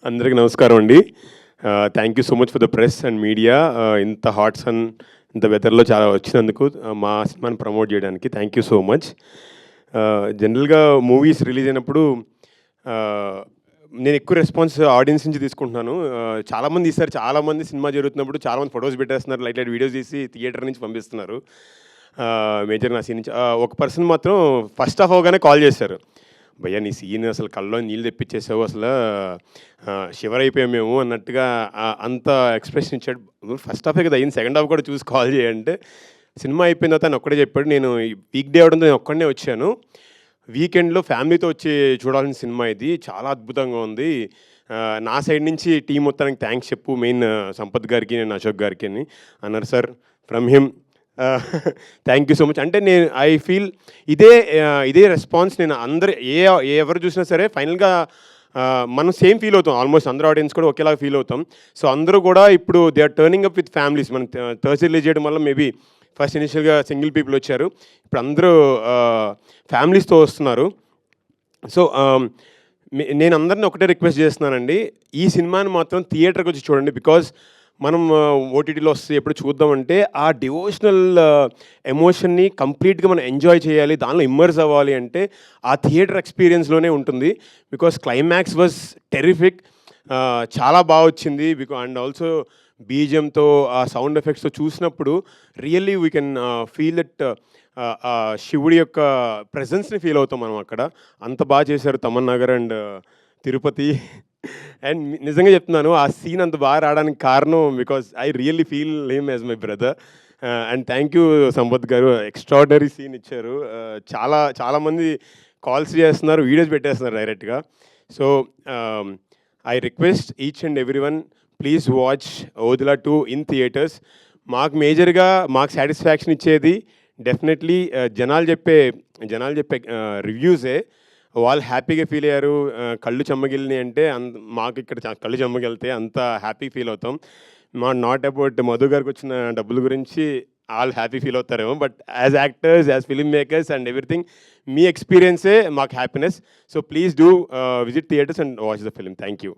అందరికి నమస్కారం అండి. Thank you so much for the press and media. ఇంత హాట్ సన్ ఇంత వెదర్‌లో చాలా వచ్చినందుకు మా సినిమాని ప్రమోట్ చేయడానికి థ్యాంక్ యూ సో మచ్. జనరల్‌గా మూవీస్ రిలీజ్ అయినప్పుడు ఆహ్, నేను ఎక్కువ రెస్పాన్స్ ఆడియన్స్ నుంచి తీసుకుంటున్నాను. చాలామంది ఈసారి చాలామంది సినిమా జరుగుతున్నప్పుడు చాలామంది ఫోటోస్ పెట్టేస్తున్నారు. లైట్ లైట్ వీడియోస్ తీసి థియేటర్ నుంచి పంపిస్తున్నారు. మేజర్‌గా నా సీన్ నుంచి. ఒక పర్సన్ మాత్రం ఫస్ట్ హాఫ్ అవ్వగానే కాల్ చేశారు. భయ్యా నీ సీన్ అసలు కళ్ళలో నీళ్ళు తెప్పించేసావు, అసలు షివర్ అయిపోయాం మేము అన్నట్టుగా అంత ఎక్స్ప్రెషన్ ఇచ్చాడు. ఫస్ట్ హాఫే కదా అయింది, సెకండ్ హాఫ్ కూడా చూసి కాల్ చేయంటే సినిమా అయిపోయిన తర్వాత ఆయన ఒక్కడే చెప్పాడు, నేను వీక్ డే అవడంతో నేను ఒక్కడనే వచ్చాను, వీకెండ్లో ఫ్యామిలీతో వచ్చి చూడాల్సిన సినిమా ఇది, చాలా అద్భుతంగా ఉంది, నా సైడ్ నుంచి టీం మొత్తానికి థ్యాంక్స్ చెప్పు, మెయిన్ సంపత్ గారికి నేను అశోక్ గారికి అని అన్నారు. Sir from him thank you so much. అంటే నేను ఐ ఫీల్ ఇదే రెస్పాన్స్ నేను అందరు ఎవరు చూసినా సరే ఫైనల్గా మనం సేమ్ ఫీల్ అవుతాం. ఆల్మోస్ట్ అందరూ ఆడియన్స్ కూడా ఒకేలాగా ఫీల్ అవుతాం. సో అందరూ కూడా ఇప్పుడు they are turning up with families. మనం థర్స్డే రిలీజ్ చేయడం వల్ల మేబీ ఫస్ట్ ఇనిషియల్గా సింగిల్ పీపుల్ వచ్చారు, ఇప్పుడు అందరూ ఫ్యామిలీస్తో వస్తున్నారు. సో నేను అందరిని ఒకటే రిక్వెస్ట్ చేస్తున్నానండి, ఈ సినిమాని మాత్రం థియేటర్కి వచ్చి చూడండి. బికాజ్ మనం ఓటీటీలో వస్తే ఎప్పుడు చూద్దామంటే ఆ డివోషనల్ ఎమోషన్ని కంప్లీట్గా మనం ఎంజాయ్ చేయాలి, దానిలో ఇమ్మర్స్ అవ్వాలి అంటే ఆ థియేటర్ ఎక్స్పీరియన్స్లోనే ఉంటుంది. బికాస్ క్లైమాక్స్ వాజ్ టెరిఫిక్, చాలా బాగా వచ్చింది. అండ్ ఆల్సో బీజిఎంతో ఆ సౌండ్ ఎఫెక్ట్స్తో చూసినప్పుడు really we can feel it, శివుడి యొక్క ప్రెజెన్స్ని ఫీల్ అవుతాం మనం అక్కడ. అంత బాగా చేశారు తమన్నా గారు అండ్ తిరుపతి. అండ్ నిజంగా చెప్తున్నాను, ఆ సీన్ అంత బాగా రావడానికి కారణం because I really feel him as my brother. And thank you Sampath గారు, ఎక్స్ట్రాడినరీ సీన్ ఇచ్చారు. చాలామంది కాల్స్ చేస్తున్నారు, వీడియోస్ పెట్టేస్తున్నారు డైరెక్ట్గా. So I request each and every one, please watch Odela 2 in theatres. మాకు మేజర్గా మాకు సాటిస్ఫాక్షన్ ఇచ్చేది డెఫినెట్లీ జనాలు చెప్పే రివ్యూసే. వాళ్ళు హ్యాపీగా ఫీల్ అయ్యారు, కళ్ళు చెమ్మగిలినాయి అంటే మాకు ఇక్కడ కళ్ళు చెమ్మగిలితే అంత హ్యాపీ ఫీల్ అవుతాం. నాట్ అబౌట్ మధు గారికి వచ్చిన డబ్బుల గురించి వాళ్ళు హ్యాపీ ఫీల్ అవుతారేమో, but as actors, as film makers and everything, మీ ఎక్స్పీరియన్సే మాకు happiness. So please do visit theatres and watch the film. Thank you.